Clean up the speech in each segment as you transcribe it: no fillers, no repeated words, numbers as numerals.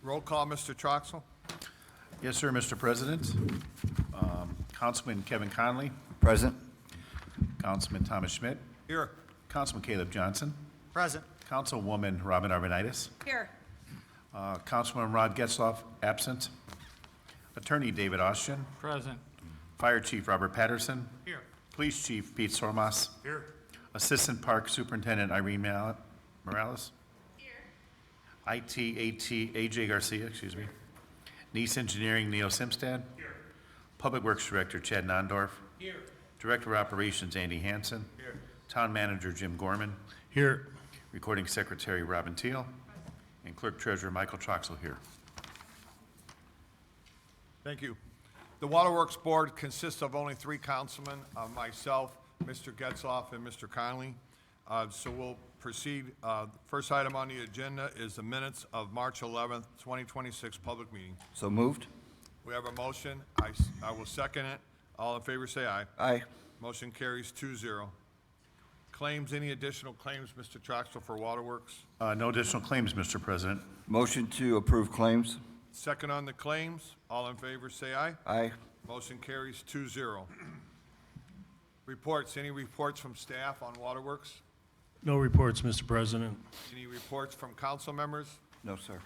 Roll call, Mr. Troxel. Yes, sir, Mr. President. Councilman Kevin Conley, Present. Councilman Thomas Schmidt, Here. Councilman Caleb Johnson, Present. Councilwoman Robin Arvanitis, Here. Councilman Rod Getzloff, absent. Attorney David Austin, Present. Fire Chief Robert Patterson, Here. Police Chief Pete Sormas, Here. Assistant Park Superintendent Irene Morales, IT AJ Garcia, Nice Engineering Neo Simstad, Public Works Director Chad Nondorf, Director of Operations Andy Hansen, Town Manager Jim Gorman, Here. Recording Secretary Robin Teal, and Clerk Treasurer Michael Troxel here. Thank you. The Waterworks Board consists of only 3 councilmen, myself, Mr. Getzloff, and Mr. Conley. So we'll proceed. First item on the agenda is the minutes of March 11th, 2026 public meeting. So moved. We have a motion. I will second it. All in favor, say aye. Aye. Motion carries 2-0. Claims, any additional claims, Mr. Troxel, for Waterworks? No additional claims, Mr. President. Motion to approve claims. Second on the claims. All in favor, say aye. Aye. Motion carries 2-0. Reports, any reports from staff on Waterworks? No reports, Mr. President. Any reports from council members? No, sir.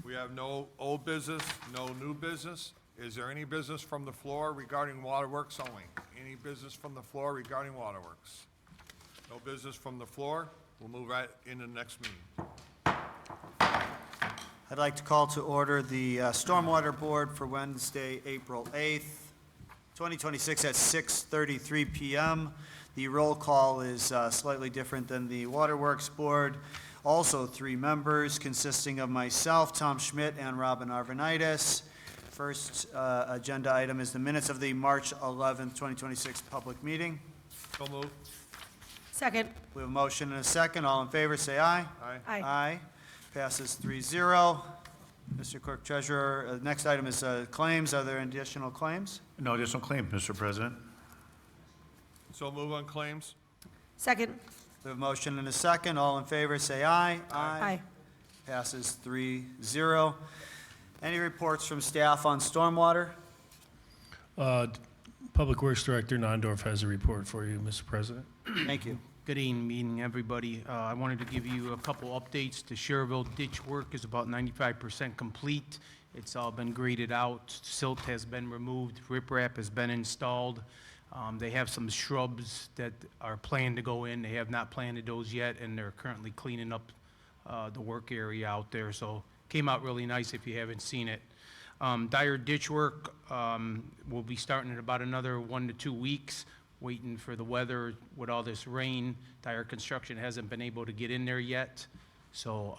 We have no old business, no new business. Is there any business from the floor regarding Waterworks only? Any business from the floor regarding Waterworks? No business from the floor. We'll move right into the next meeting. I'd like to call to order the Stormwater Board for Wednesday, April 8th, 2026 at 6:33 p.m. The roll call is slightly different than the Waterworks Board. Also 3 members consisting of myself, Tom Schmidt, and Robin Arvanitis. First agenda item is the minutes of the March 11th, 2026 public meeting. So moved. Second. We have a motion and a second. All in favor, say aye. Aye. Aye. Aye. Passes 3-0. Mr. Clerk Treasurer, next item is claims. Are there additional claims? No additional claims, Mr. President. So move on claims. Second. We have a motion and a second. All in favor, say aye. Aye. Passes 3-0. Any reports from staff on stormwater? Public Works Director Nondorf has a report for you, Mr. President. Thank you. Good evening, everybody. I wanted to give you a couple updates. The Schererville ditch work is about 95% complete. It's all been graded out. Silt has been removed. Riprap has been installed. They have some shrubs that are planned to go in. They have not planted those yet, and they're currently cleaning up the work area out there. So came out really nice if you haven't seen it. Dyer ditch work will be starting in about another 1 to 2 weeks. Waiting for the weather with all this rain. Dyer Construction hasn't been able to get in there yet. So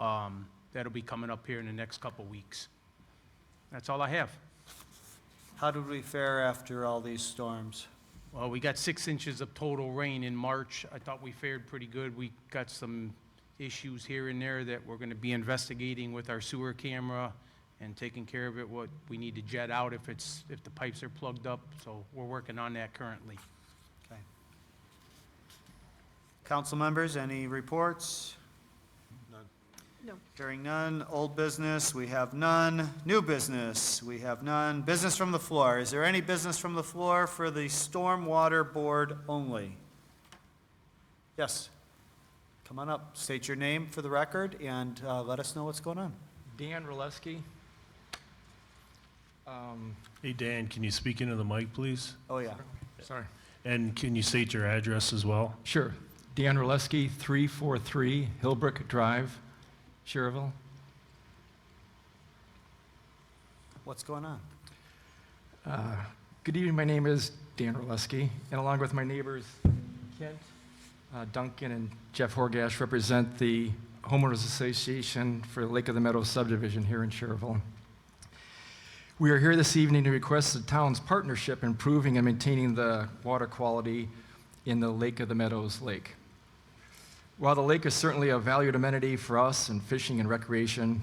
that'll be coming up here in the next couple weeks. That's all I have. How did we fare after all these storms? Well, we got 6 inches of total rain in March. I thought we fared pretty good. We got some issues here and there that we're going to be investigating with our sewer camera and taking care of it. What we need to jet out if the pipes are plugged up. So we're working on that currently. Okay. Council members, any reports? No. Hearing none. Old business, we have none. New business, we have none. Business from the floor. Is there any business from the floor for the Stormwater Board only? Yes. Come on up, state your name for the record, and let us know what's going on. Dan Roleski. Hey, Dan, can you speak into the mic, please? Oh, yeah. Sorry. And can you state your address as well? Sure. Dan Roleski, 343 Hillbrook Drive, Schererville. What's going on? Good evening. My name is Dan Roleski, and along with my neighbors Kent, Duncan, and Jeff Horgash, represent the Homeowners Association for Lake of the Meadows subdivision here in Schererville. We are here this evening to request the town's partnership in improving and maintaining the water quality in the Lake of the Meadows lake. While the lake is certainly a valued amenity for us in fishing and recreation,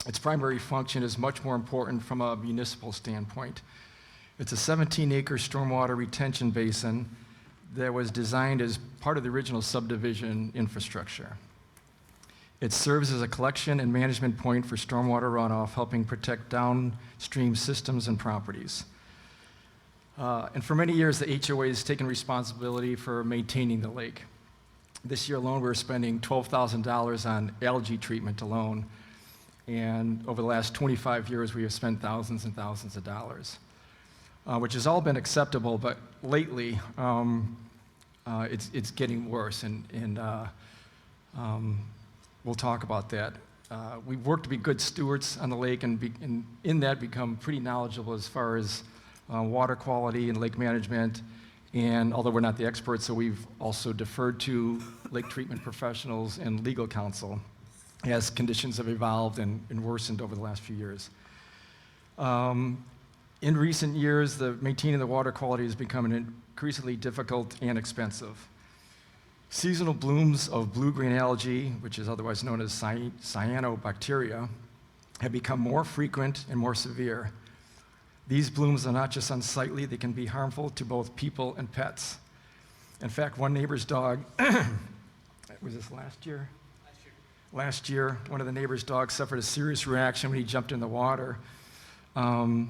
its primary function is much more important from a municipal standpoint. It's a 17-acre stormwater retention basin that was designed as part of the original subdivision infrastructure. It serves as a collection and management point for stormwater runoff, helping protect downstream systems and properties. And for many years, the HOA has taken responsibility for maintaining the lake. This year alone, we're spending $12,000 on algae treatment alone. And over the last 25 years, we have spent thousands and thousands of dollars, which has all been acceptable, but lately, it's getting worse, and we'll talk about that. We've worked to be good stewards on the lake, and in that become pretty knowledgeable as far as water quality and lake management. And although we're not the experts, so we've also deferred to lake treatment professionals and legal counsel as conditions have evolved and worsened over the last few years. In recent years, maintaining the water quality has become increasingly difficult and expensive. Seasonal blooms of blue-green algae, which is otherwise known as cyanobacteria, have become more frequent and more severe. These blooms are not just unsightly, they can be harmful to both people and pets. In fact, one neighbor's dog, was this last year? Last year, one of the neighbor's dogs suffered a serious reaction when he jumped in the water. Had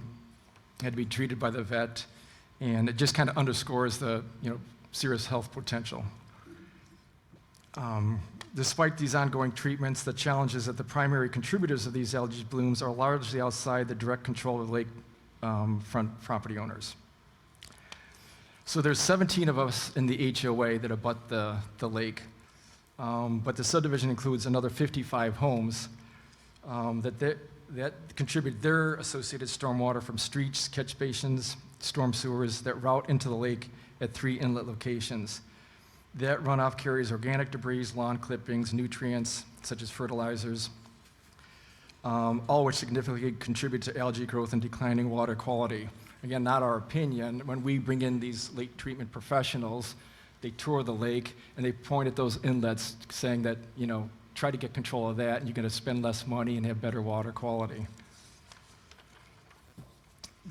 to be treated by the vet, and it just kind of underscores the serious health potential. Despite these ongoing treatments, the challenge is that the primary contributors of these algae blooms are largely outside the direct control of the lake front property owners. So there's 17 of us in the HOA that abut the lake, but the subdivision includes another 55 homes that contribute their associated stormwater from streets, catch basins, storm sewers that route into the lake at 3 inlet locations. That runoff carries organic debris, lawn clippings, nutrients such as fertilizers, all which significantly contribute to algae growth and declining water quality. Again, not our opinion. When we bring in these lake treatment professionals, they tour the lake and they point at those inlets saying that, try to get control of that and you're going to spend less money and have better water quality.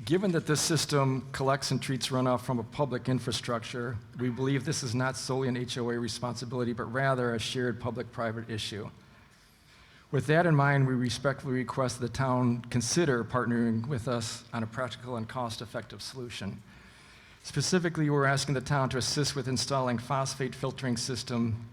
Given that this system collects and treats runoff from a public infrastructure, we believe this is not solely an HOA responsibility, but rather a shared public-private issue. With that in mind, we respectfully request the town consider partnering with us on a practical and cost-effective solution. Specifically, we're asking the town to assist with installing phosphate filtering system,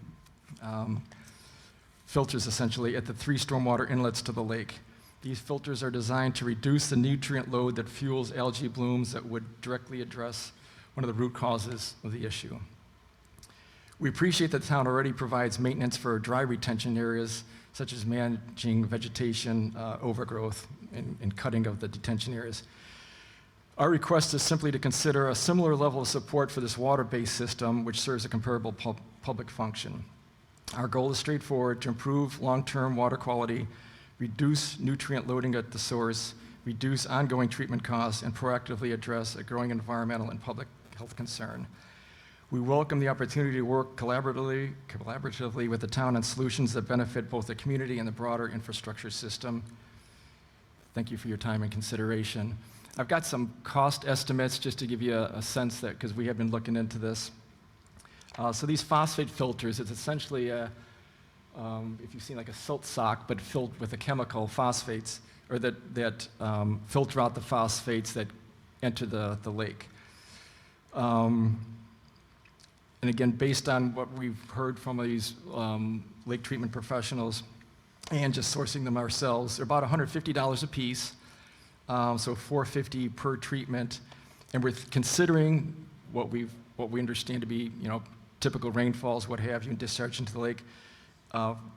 filters essentially, at the 3 stormwater inlets to the lake. These filters are designed to reduce the nutrient load that fuels algae blooms that would directly address one of the root causes of the issue. We appreciate that the town already provides maintenance for dry retention areas, such as managing vegetation, overgrowth, and cutting of the detention areas. Our request is simply to consider a similar level of support for this water-based system, which serves a comparable public function. Our goal is straightforward: to improve long-term water quality, reduce nutrient loading at the source, reduce ongoing treatment costs, and proactively address a growing environmental and public health concern. We welcome the opportunity to work collaboratively with the town on solutions that benefit both the community and the broader infrastructure system. Thank you for your time and consideration. I've got some cost estimates just to give you a sense that, because we have been looking into this. So these phosphate filters, it's essentially if you've seen like a silt sock, but filled with a chemical, phosphates, or that filter out the phosphates that enter the lake. And again, based on what we've heard from these lake treatment professionals and just sourcing them ourselves, they're about $150 a piece, so $450 per treatment. And we're considering what we understand to be, typical rainfalls, what have you, and discharge into the lake.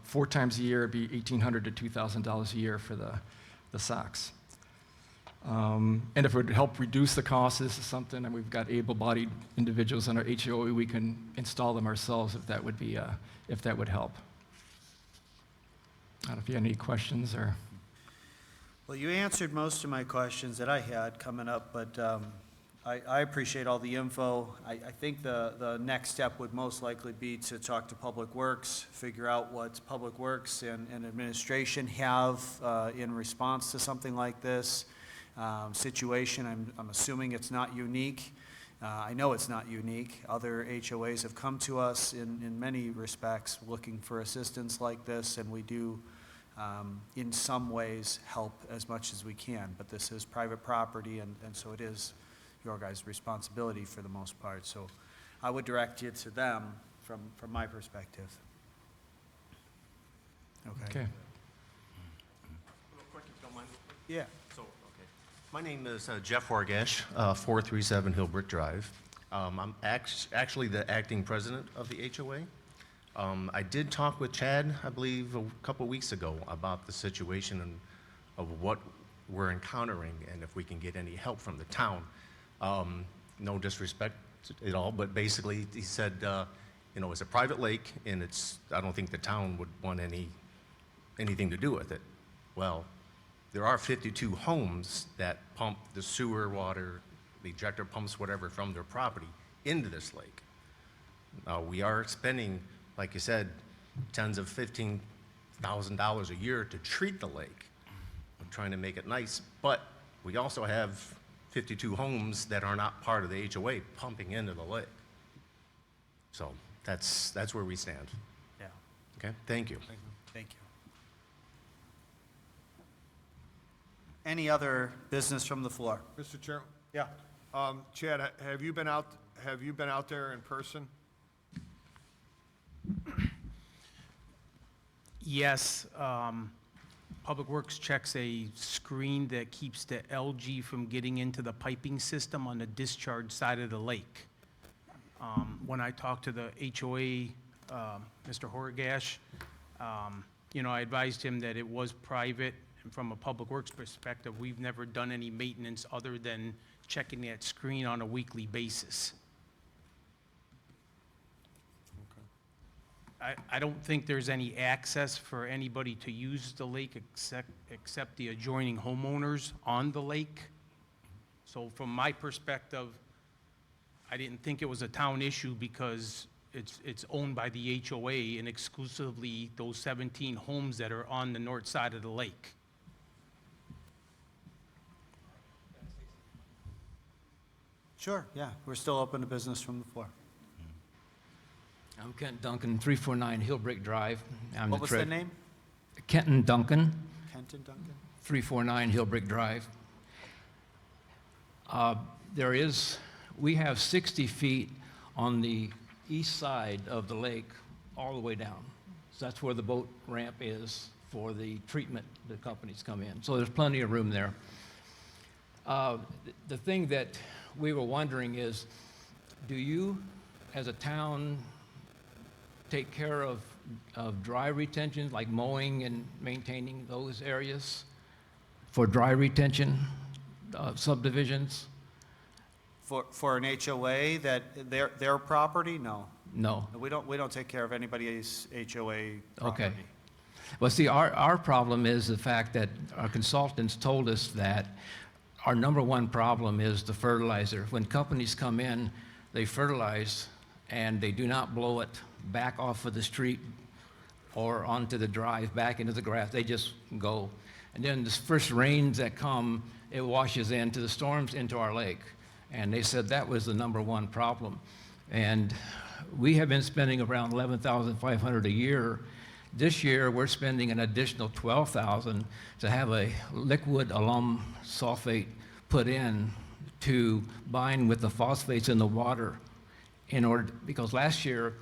4 times a year, it'd be $1,800 to $2,000 a year for the socks. And if it would help reduce the cost, this is something, and we've got able-bodied individuals on our HOA, we can install them ourselves if that would be, if that would help. I don't know if you have any questions or. Well, you answered most of my questions that I had coming up, but I appreciate all the info. I think the next step would most likely be to talk to Public Works, figure out what Public Works and administration have in response to something like this situation. I'm assuming it's not unique, I know it's not unique. Other HOAs have come to us in many respects looking for assistance like this, and we do, in some ways, help as much as we can. But this is private property, and so it is your guys' responsibility for the most part. So I would direct you to them from my perspective. Okay? Okay. Real quick, if you don't mind. Yeah. So, okay. My name is Jeff Horgash, 437 Hillbrook Drive. I'm actually the acting president of the HOA. I did talk with Chad, I believe, a couple weeks ago about the situation and of what we're encountering and if we can get any help from the town. No disrespect at all, but basically he said, you know, it's a private lake and I don't think the town would want anything to do with it. Well, there are 52 homes that pump the sewer water, the ejector pumps, whatever, from their property into this lake. We are spending, like you said, tens of $15,000 a year to treat the lake. I'm trying to make it nice, but we also have 52 homes that are not part of the HOA pumping into the lake. So that's where we stand. Yeah, Okay, thank you. thank you. Any other business from the floor? Mr. Chair, Yeah. Chad, have you been out there in person? Yes, Public Works checks a screen that keeps the algae from getting into the piping system on the discharge side of the lake. When I talked to the HOA, Mr. Horgash, you know, I advised him that it was private, and from a Public Works perspective, we've never done any maintenance other than checking that screen on a weekly basis. I don't think there's any access for anybody to use the lake except the adjoining homeowners on the lake. So from my perspective, I didn't think it was a town issue because it's owned by the HOA and exclusively those 17 homes that are on the north side of the lake. Sure, yeah, we're still open to business from the floor. I'm Kent Duncan, 349 Hillbrook Drive. What was the name? Kenton Duncan, Kenton Duncan? 349 Hillbrook Drive. We have 60 feet on the east side of the lake, all the way down. So that's where the boat ramp is for the treatment that companies come in. So there's plenty of room there. The thing that we were wondering is, do you, as a town, take care of dry retention, like mowing and maintaining those areas for dry retention subdivisions? For an HOA that their property? No. No. We don't take care of anybody's HOA property. Okay. Well, see, our problem is the fact that our consultants told us that our number one problem is the fertilizer. When companies come in, they fertilize and they do not blow it back off of the street or onto the drive, back into the grass. They just go. And then the first rains that come, it washes into the storms into our lake. And they said that was the number one problem. And we have been spending around $11,500 a year. This year, we're spending an additional $12,000 to have a liquid alum sulfate put in to bind with the phosphates in the water because last year,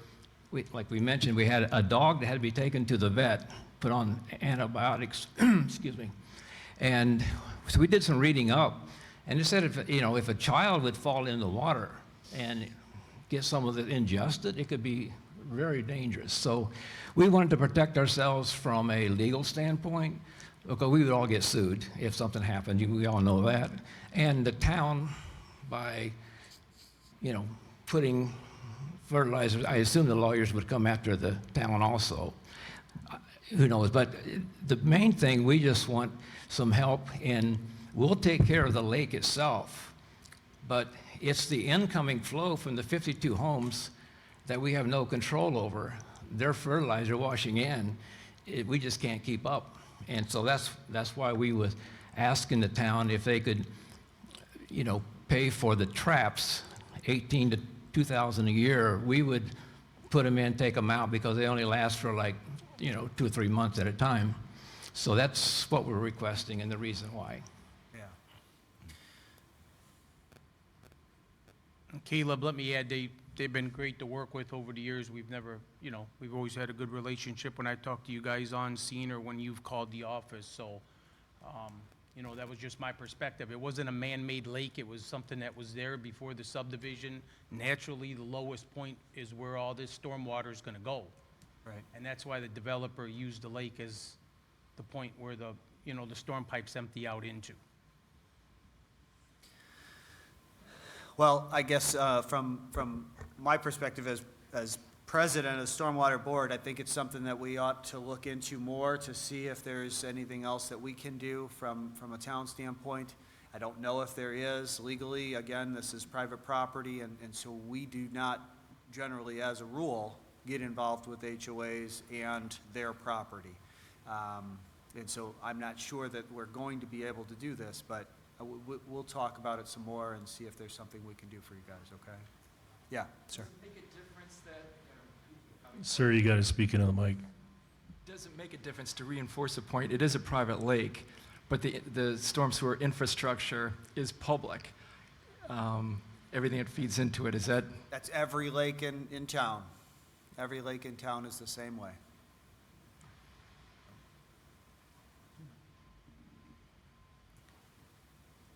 like we mentioned, we had a dog that had to be taken to the vet, put on antibiotics, excuse me. And so we did some reading up, and it said if a child would fall in the water and get some of it ingested, it could be very dangerous. So we wanted to protect ourselves from a legal standpoint, because we would all get sued if something happened. We all know that. And the town, by putting fertilizers, I assume the lawyers would come after the town also. Who knows? But the main thing, we just want some help in, we'll take care of the lake itself, but it's the incoming flow from the 52 homes that we have no control over. Their fertilizer washing in, we just can't keep up. And so that's why we was asking the town if they could, pay for the traps 18 to 2,000 a year, we would put them in, take them out, because they only last for like, 2 or 3 months at a time. So that's what we're requesting and the reason why. Yeah. Caleb, let me add, they've been great to work with over the years. We've never, we've always had a good relationship when I talk to you guys on scene or when you've called the office, so, that was just my perspective. It wasn't a man-made lake, it was something that was there before the subdivision. Naturally, the lowest point is where all this stormwater is gonna go. Right. And that's why the developer used the lake as the point where the storm pipes empty out into. Well, I guess from my perspective as president of the Stormwater Board, I think it's something that we ought to look into more to see if there's anything else that we can do from a town standpoint. I don't know if there is legally. Again, this is private property, and so we do not generally, as a rule, get involved with HOAs and their property. And so I'm not sure that we're going to be able to do this, but we'll talk about it some more and see if there's something we can do for you guys, okay? Yeah, sir. Make a difference that, Sir, you got to speak into the mic. doesn't make a difference to reinforce the point. It is a private lake, but the storm sewer infrastructure is public. Everything that feeds into it, is that? That's every lake in town. Every lake in town is the same way.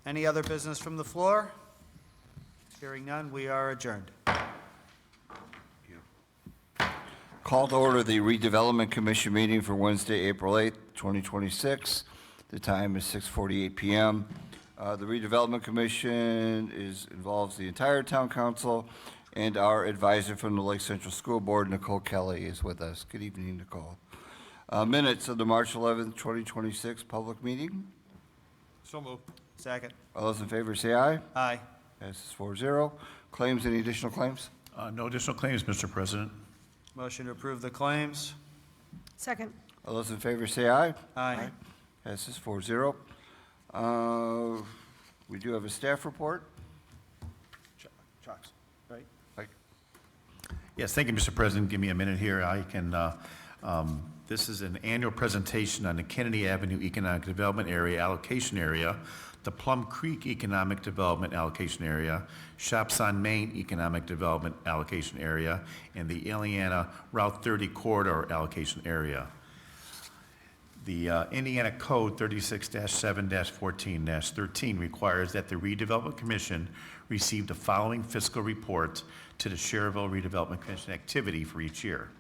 Any other business from the floor? Hearing none, we are adjourned. Call to order the redevelopment commission meeting for Wednesday, April 8th, 2026. The time is 6:48 PM. The redevelopment commission involves the entire town council, and our advisor from the Lake Central School Board, Nicole Kelly, is with us. Good evening, Nicole. Minutes of the March 11th, 2026 public meeting. So moved. Second. All those in favor say aye. Aye. Passes 4-0. Claims, any additional claims? No additional claims, Mr. President. Motion to approve the claims. Second. All those in favor say aye. Aye. Passes 4-0. We do have a staff report. Trucks, right? Yes, thank you, Mr. President. Give me a minute here. I can, this is an annual presentation on the Kennedy Avenue Economic Development Area Allocation Area, the Plum Creek Economic Development Allocation Area, Shops on Main Economic Development Allocation Area, and the Ileana Route 30 Corridor Allocation Area. The Indiana Code 36-7-14-13 requires that the Redevelopment Commission receive the following fiscal report to the Schererville Redevelopment Commission activity for each year.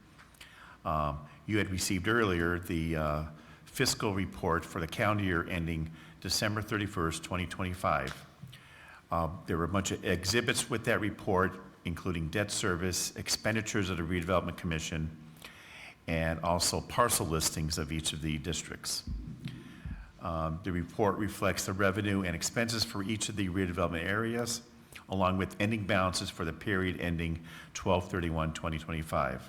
You had received earlier the fiscal report for the calendar year ending December 31st, 2025. There were a bunch of exhibits with that report, including debt service, expenditures of the Redevelopment Commission, and also parcel listings of each of the districts. The report reflects the revenue and expenses for each of the redevelopment areas, along with ending balances for the period ending 12/31/2025.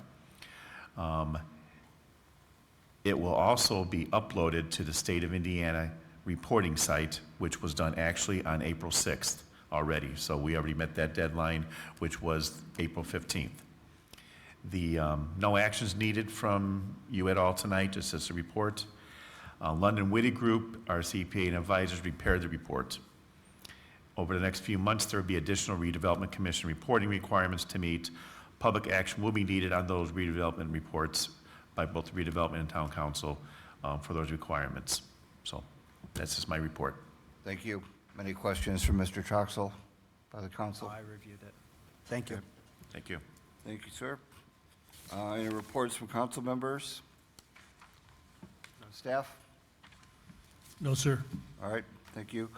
It will also be uploaded to the State of Indiana reporting site, which was done actually on April 6th already. So we already met that deadline, which was April 15th. No actions needed from you at all tonight, just as a report. London Witty Group, our CPA and advisors, prepared the report. Over the next few months, there will be additional redevelopment commission reporting requirements to meet. Public action will be needed on those redevelopment reports by both the redevelopment and town council for those requirements. So that's just my report. Thank you. Any questions from Mr. Troxel by the council? I reviewed it. Thank you. Thank you. Thank you, sir. Any reports from council members? Staff? No, sir. All right, thank you.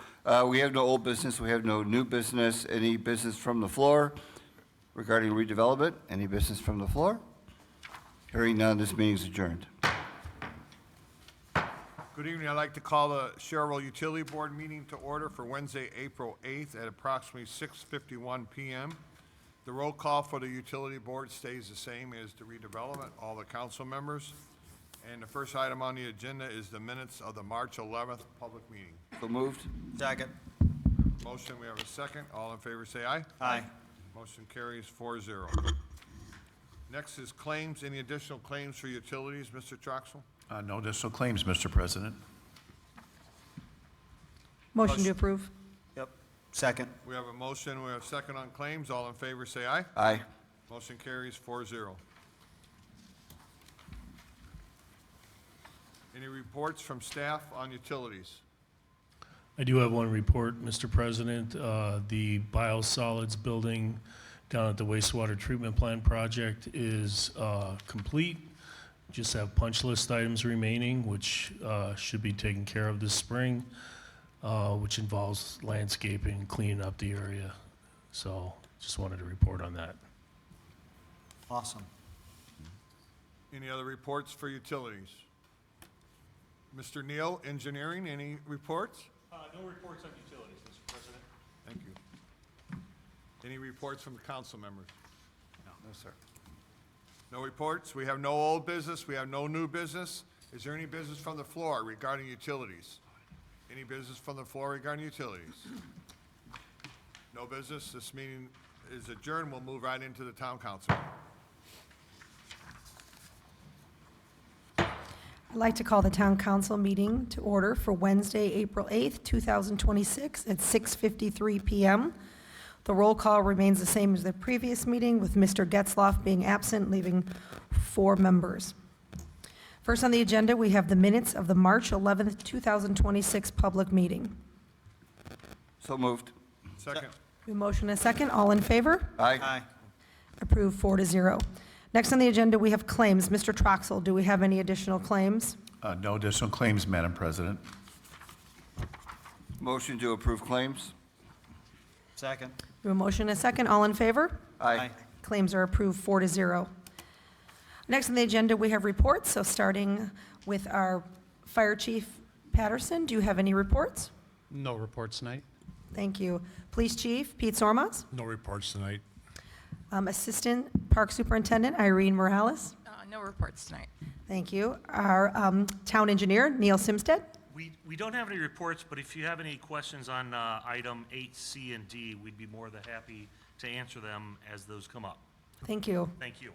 We have no old business, we have no new business. Any business from the floor regarding redevelopment? Any business from the floor? Hearing none, this meeting is adjourned. Good evening. I'd like to call the Schererville Utility Board meeting to order for Wednesday, April 8th at approximately 6:51 PM. The roll call for the utility board stays the same as the redevelopment, all the council members. And the first item on the agenda is the minutes of the March 11th public meeting. So moved? Second. Motion, we have a second. All in favor, say aye. Aye. Motion carries 4-0. Next is claims. Any additional claims for utilities, Mr. Troxel? No additional claims, Mr. President. Motion to approve. Yep. Second. We have a motion, we have a second on claims. All in favor, say aye. Aye. Motion carries 4-0. Any reports from staff on utilities? I do have one report, Mr. President. The biosolids building down at the wastewater treatment plant project is complete. Just have punch list items remaining, which should be taken care of this spring, which involves landscaping and cleaning up the area. So just wanted to report on that. Awesome. Any other reports for utilities? Mr. Neal, engineering, any reports? No reports on utilities, Mr. President. Thank you. Any reports from the council members? No, sir. No reports? We have no old business, we have no new business. Is there any business from the floor regarding utilities? Any business from the floor regarding utilities? No business? This meeting is adjourned. We'll move right into the town council. I'd like to call the town council meeting to order for Wednesday, April 8th, 2026 at 6:53 PM. The roll call remains the same as the previous meeting, with Mr. Getzloff being absent, leaving 4 members. First on the agenda, we have the minutes of the March 11th, 2026 public meeting. So moved. Second. We motion a second. All in favor? Aye. Aye. Approved 4-0. Next on the agenda, we have claims. Mr. Troxel, do we have any additional claims? No additional claims, Madam President. Motion to approve claims? Second. We have a motion and a second. All in favor? Aye. Claims are approved 4-0. Next on the agenda, we have reports. So starting with our Fire Chief Patterson, do you have any reports? No reports tonight. Thank you. Police Chief Pete Sormas. No reports tonight. Assistant Park Superintendent Irene Morales. No reports tonight. Thank you. Our Town Engineer Neil Simstead. We don't have any reports, but if you have any questions on item 8C and D, we'd be more than happy to answer them as those come up. Thank you. Thank you.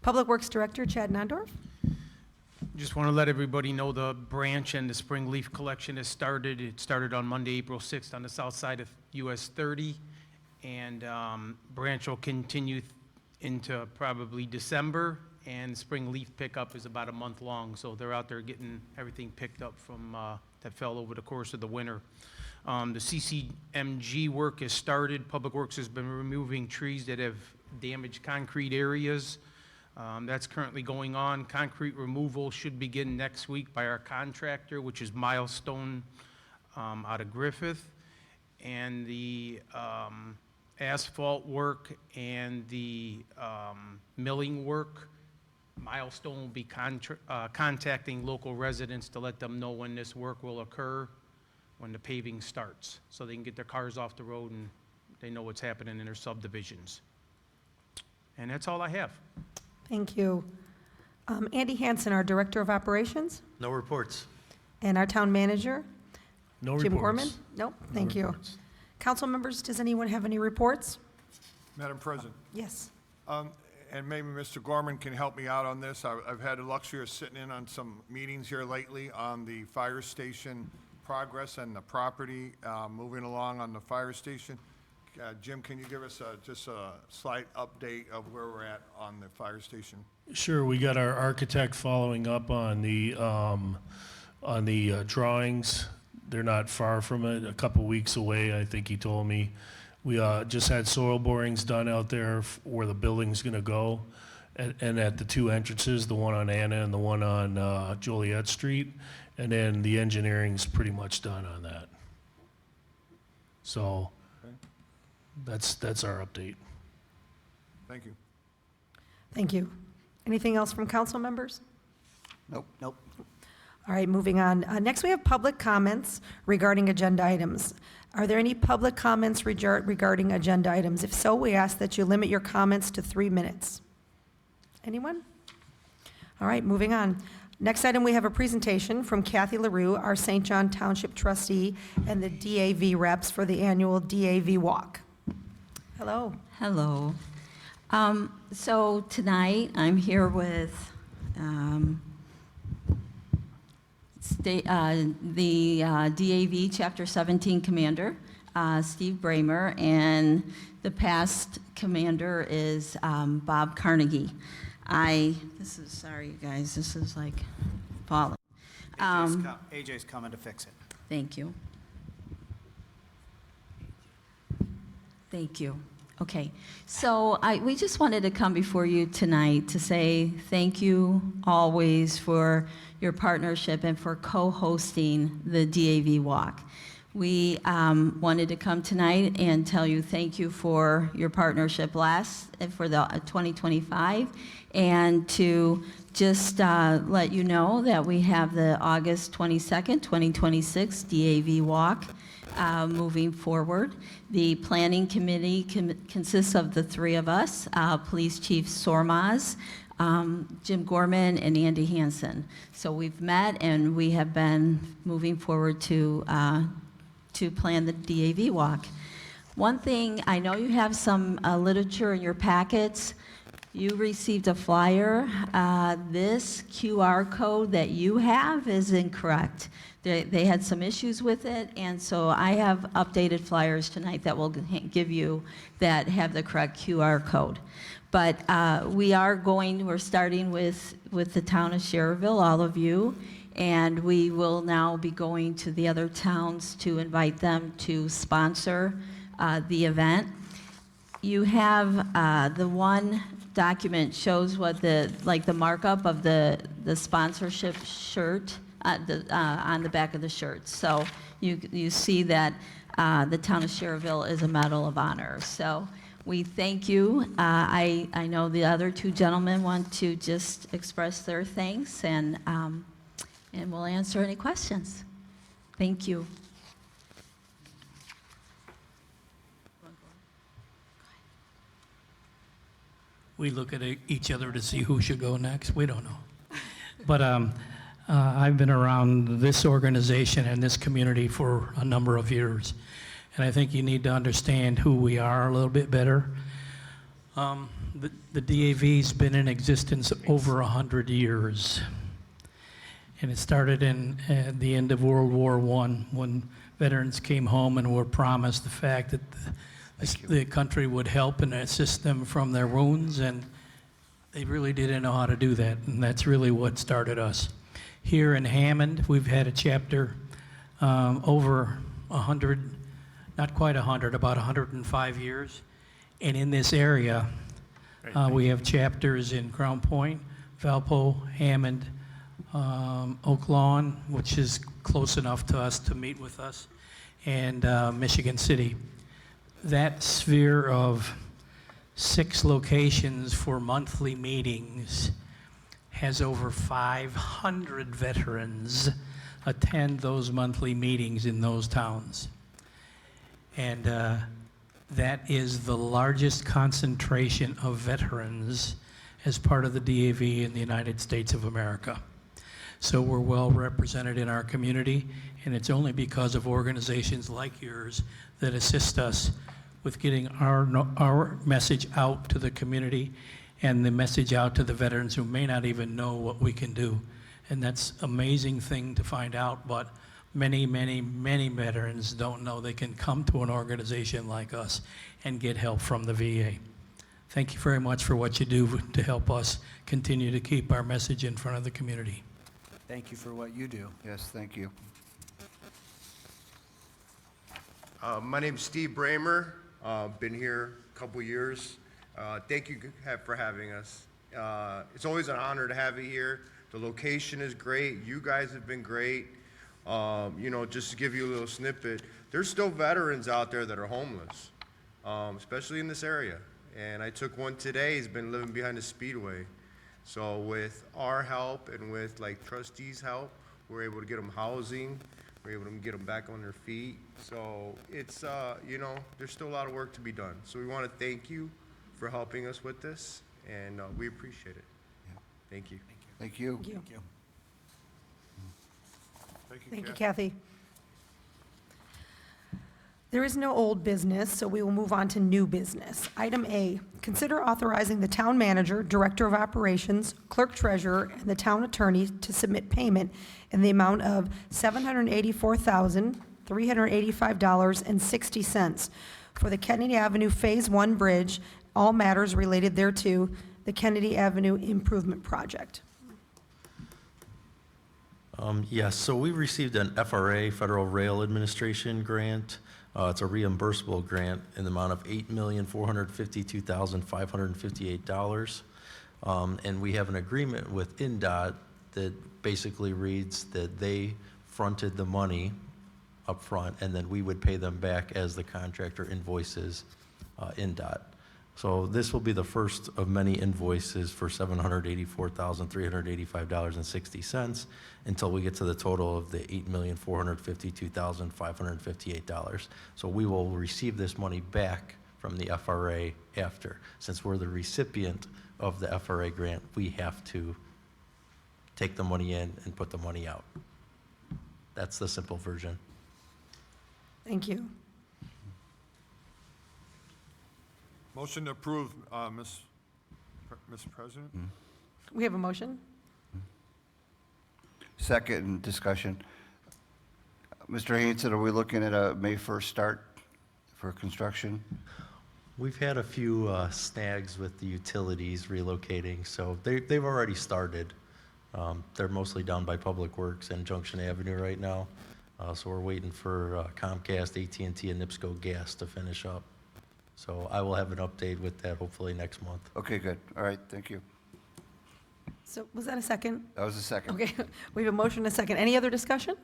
Public Works Director Chad Nondorf. Just want to let everybody know the branch and the spring leaf collection has started. It started on Monday, April 6th on the south side of US 30. And branch will continue into probably December, and spring leaf pickup is about a month long, so they're out there getting everything picked up from that fell over the course of the winter. The CCMG work has started. Public Works has been removing trees that have damaged concrete areas. That's currently going on. Concrete removal should begin next week by our contractor, which is Milestone out of Griffith. And the asphalt work and the milling work, Milestone will be contacting local residents to let them know when this work will occur, when the paving starts, so they can get their cars off the road and they know what's happening in their subdivisions. And that's all I have. Thank you. Andy Hansen, our Director of Operations, No reports. and our Town Manager No Jim reports. Gorman. Nope, No thank you. reports. Council members, does anyone have any reports? Madam President, Yes. and maybe Mr. Gorman can help me out on this. I've had the luxury of sitting in on some meetings here lately on the fire station progress and the property moving along on the fire station. Jim, can you give us just a slight update of where we're at on the fire station? Sure, we got our architect following up on the drawings. They're not far from it, a couple weeks away, I think he told me. We just had soil borings done out there where the building's gonna go, and at the 2 entrances, the one on Anna and the one on Joliet Street, and then the engineering's pretty much done on that. So, that's our update. Thank you. Thank you. Anything else from council members? Nope. Nope. All right, moving on. Next, we have public comments regarding agenda items. Are there any public comments regarding agenda items? If so, we ask that you limit your comments to 3 minutes. Anyone? All right, moving on. Next item, we have a presentation from Kathy LaRue, our St. John Township trustee, and the DAV reps for the annual DAV Walk. Hello. Hello. So tonight, I'm here with the DAV Chapter 17 Commander, Steve Bramer, and the past commander is Bob Carnegie. Sorry, you guys, this is like falling. AJ's coming to fix it. Thank you. Thank you. Okay, so we just wanted to come before you tonight to say thank you always for your partnership and for co-hosting the DAV Walk. We wanted to come tonight and tell you thank you for your partnership for the 2025, and to just let you know that we have the August 22nd, 2026 DAV Walk moving forward. The planning committee consists of the three of us, Police Chief Sormaz, Jim Gorman, and Andy Hansen. So we've met and we have been moving forward to plan the DAV walk. One thing, I know you have some literature in your packets. You received a flyer. This QR code that you have is incorrect. They had some issues with it, and so I have updated flyers tonight that will give you, that have the correct QR code. But we're starting with the town of Schererville, all of you, and we will now be going to the other towns to invite them to sponsor the event. You have the one document shows what the markup of the sponsorship shirt on the back of the shirt. So you see that the town of Schererville is a Medal of Honor. So we thank you. I know the other two gentlemen want to just express their thanks, and we'll answer any questions. Thank you. We look at each other to see who should go next. We don't know. But I've been around this organization and this community for a number of years, and I think you need to understand who we are a little bit better. The DAV's been in existence over 100 years, and it started at the end of World War I when veterans came home and were promised the fact that the country would help and assist them from their wounds, and they really didn't know how to do that, and that's really what started us. Here in Hammond, we've had a chapter over 100, not quite 100, about 105 years, and in this area, we have chapters in Crown Point, Valpo, Hammond, Oak Lawn, which is close enough to us to meet with us, and Michigan City. That sphere of 6 locations for monthly meetings has over 500 veterans attend those monthly meetings in those towns. And that is the largest concentration of veterans as part of the DAV in the United States of America. So we're well represented in our community, and it's only because of organizations like yours that assist us with getting our message out to the community and the message out to the veterans who may not even know what we can do. And that's an amazing thing to find out, but many, many, many veterans don't know they can come to an organization like us and get help from the VA. Thank you very much for what you do to help us continue to keep our message in front of the community. Thank you for what you do. Yes, thank you. My name's Steve Bramer. Been here a couple years. Thank you for having us. It's always an honor to have you here. The location is great. You guys have been great. Just to give you a little snippet, there's still veterans out there that are homeless, especially in this area. And I took one today. He's been living behind the Speedway. So with our help and with trustees' help, we're able to get them housing. We're able to get them back on their feet. So it's, there's still a lot of work to be done. So we want to thank you for helping us with this, and we appreciate it. Yeah. Thank you. Thank you. Thank you. Thank you. Thank you, Kathy. There is no old business, so we will move on to new business. Item A, consider authorizing the town manager, director of operations, clerk treasurer, and the town attorney to submit payment in the amount of $784,385.60 for the Kennedy Avenue Phase 1 Bridge, all matters related thereto, the Kennedy Avenue Improvement Project. Yes, so we received an FRA, Federal Rail Administration grant. It's a reimbursable grant in the amount of $8,452,558. And we have an agreement with NDOT that basically reads that they fronted the money up front, and then we would pay them back as the contractor invoices NDOT. So this will be the first of many invoices for $784,385.60 until we get to the total of the $8,452,558. So we will receive this money back from the FRA after. Since we're the recipient of the FRA grant, we have to take the money in and put the money out. That's the simple version. Thank you. Motion to approve, Mr. President? We have a motion? Second, discussion. Mr. Hanson, are we looking at a May 1st start for construction? We've had a few snags with the utilities relocating, so they've already started. They're mostly down by Public Works and Junction Avenue right now. So we're waiting for Comcast, AT&T, and NIPSCO Gas to finish up. So I will have an update with that hopefully next month. Okay, good. All right, thank you. So was that a second? That was a second. Okay, we have a motion and a second. Any other discussion?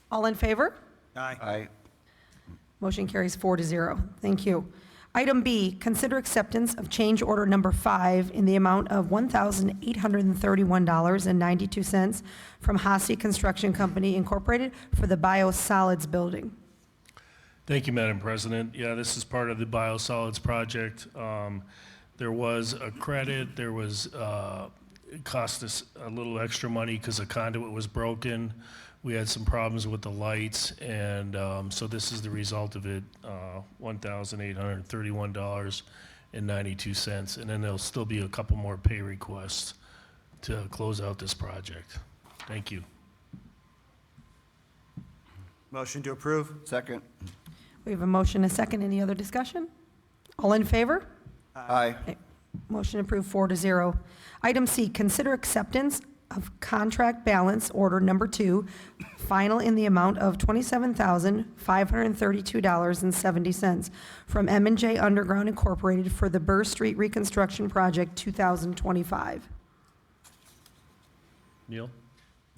All in favor? Aye. Aye. Motion carries 4-0. Thank you. Item B, consider acceptance of change order number 5 in the amount of $1,831.92 from Hasse Construction Company Incorporated for the Biosolids Building. Thank you, Madam President. Yeah, this is part of the biosolids project. There was a credit, it cost us a little extra money because the conduit was broken. We had some problems with the lights, and so this is the result of it, $1,831.92. And then there'll still be a couple more pay requests to close out this project. Thank you. Motion to approve? Second. We have a motion and a second. Any other discussion? All in favor? Aye. Okay. Motion approved 4-0. Item C, consider acceptance of contract balance order number 2, final in the amount of $27,532.70 from M&J Underground Incorporated for the Burr Street Reconstruction Project 2025. Neil?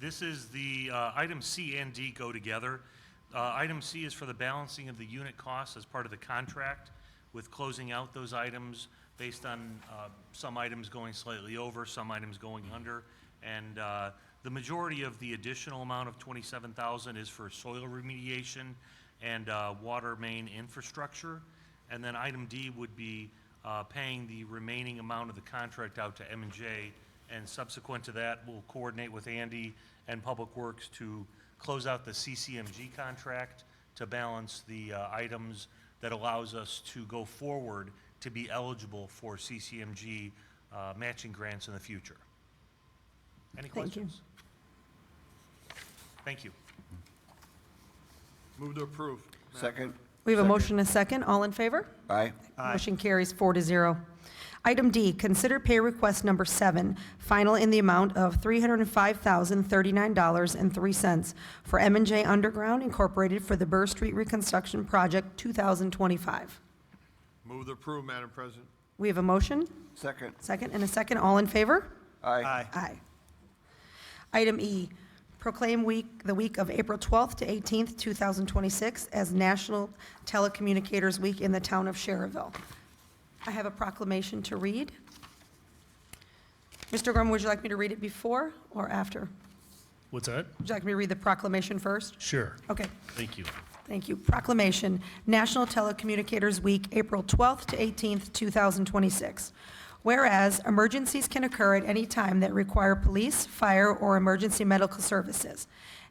This is the, item C and D go together. Item C is for the balancing of the unit costs as part of the contract, with closing out those items based on some items going slightly over, some items going under. And the majority of the additional amount of $27,000 is for soil remediation and water main infrastructure. And then item D would be paying the remaining amount of the contract out to M&J. And subsequent to that, we'll coordinate with Andy and Public Works to close out the CCMG contract to balance the items that allows us to go forward to be eligible for CCMG matching grants in the future. Any Thank you. questions? Thank you. Move to approve. Second. We have a motion and a second. All in favor? Aye. Motion carries 4-0. Item D, consider pay request number 7, final in the amount of $305,039.03 for M&J Underground Incorporated for the Burr Street Reconstruction Project 2025. Move to approve, Madam President. We have a motion, Second. second, and a second. All in favor? Aye. Aye. Item E, proclaim the week of April 12th to 18th, 2026 as National Telecommunicators Week in the town of Schererville. I have a proclamation to read. Mr. Gorman, would you like me to read it before or after? What's that? Would you like me to read the proclamation first? Sure. Okay, Thank you. thank you. Proclamation, National Telecommunicators Week, April 12th to 18th, 2026. Whereas emergencies can occur at any time that require police, fire, or emergency medical services.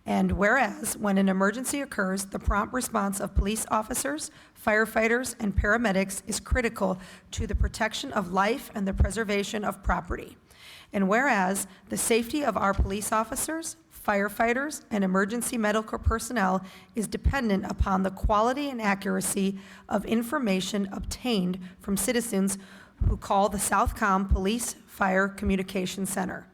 And whereas, when an emergency occurs, the prompt response of police officers, firefighters, and paramedics is critical to the protection of life and the preservation of property. And whereas, the safety of our police officers, firefighters, and emergency medical personnel is dependent upon the quality and accuracy of information obtained from citizens who call the Southcom Police Fire Communication Center.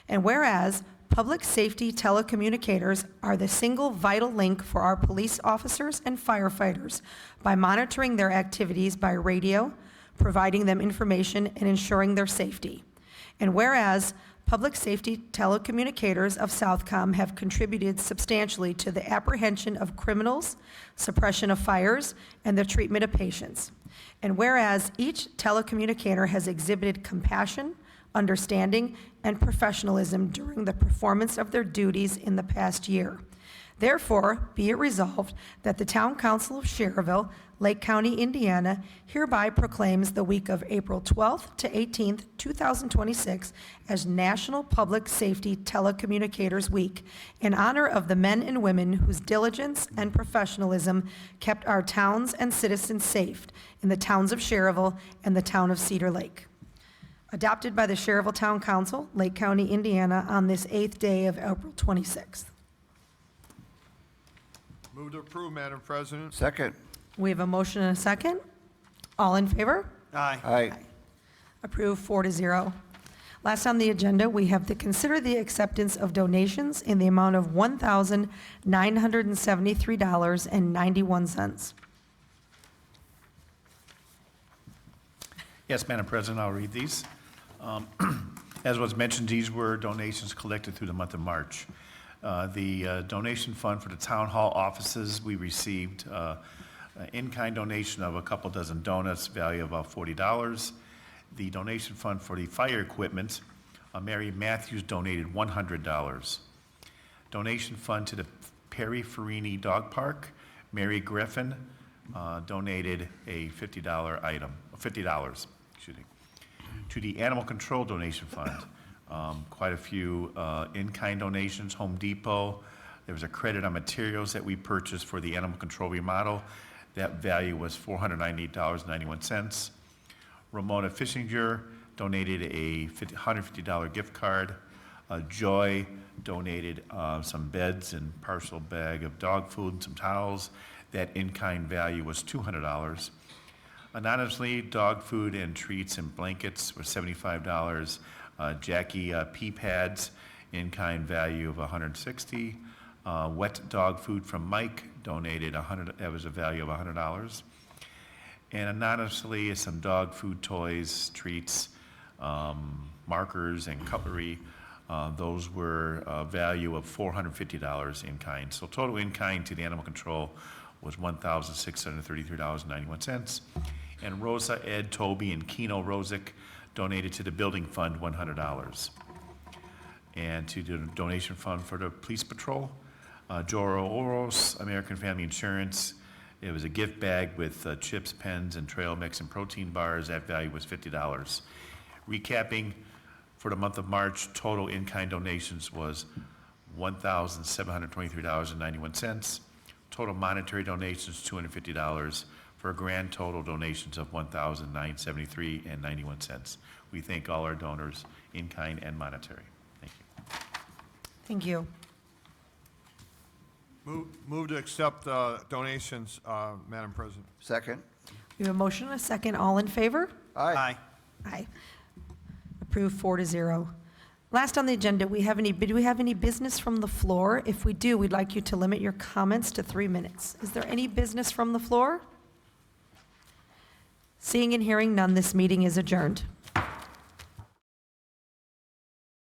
And whereas, public safety telecommunicators are the single vital link for our police officers and firefighters by monitoring their activities by radio, providing them information, and ensuring their safety. And whereas, public safety telecommunicators of Southcom have contributed substantially to the apprehension of criminals, suppression of fires, and the treatment of patients. And whereas each telecommunicator has exhibited compassion, understanding, and professionalism during the performance of their duties in the past year. Therefore, be it resolved that the Town Council of Schererville, Lake County, Indiana, hereby proclaims the week of April 12th to 18th, 2026 as National Public Safety Telecommunicators Week in honor of the men and women whose diligence and professionalism kept our towns and citizens safe in the towns of Schererville and the town of Cedar Lake. Adopted by the Schererville Town Council, Lake County, Indiana, on this 8th day of April 26th. Move to approve, Madam President. Second. We have a motion and a second. All in favor? Aye. Aye. Approved 4-0. Last on the agenda, we have to consider the acceptance of donations in the amount of $1,973.91. Yes, Madam President, I'll read these. As was mentioned, these were donations collected through the month of March. The donation fund for the town hall offices, we received an in-kind donation of a couple dozen donuts, value of about $40. The donation fund for the fire equipment, Mary Matthews donated $100. Donation fund to the Perry Farini Dog Park, Mary Griffin donated a $50 item, $50, excuse me. To the Animal Control Donation Fund, quite a few in-kind donations, Home Depot. There was a credit on materials that we purchased for the animal control remodel. That value was $498.91. Ramona Fishinger donated a $150 gift card. Joy donated some beds and partial bag of dog food and some towels. That in-kind value was $200. Anonymously, dog food and treats and blankets were $75. Jackie pee pads, in-kind value of $160. Wet dog food from Mike donated $100. That was a value of $100. And anonymously, some dog food toys, treats, markers, and cutlery. Those were a value of $450 in kind. So total in kind to the animal control was $1,633.91. And Rosa, Ed, Toby, and Keno Rosick donated to the building fund $100. And to the donation fund for the police patrol, Joro Oros, American Family Insurance, it was a gift bag with chips, pens, and trail mix and protein bars. That value was $50. Recapping, for the month of March, total in-kind donations was $1,723.91. Total monetary donations, $250, for a grand total donations of $1,973.91. We thank all our donors, in-kind and monetary. Thank you. Thank you. Move to accept donations, Madam President. Second. We have a motion and a second. All in favor? Aye. Aye. Approved 4-0. Last on the agenda, do we have any business from the floor? If we do, we'd like you to limit your comments to 3 minutes. Is there any business from the floor? Seeing and hearing none, this meeting is adjourned.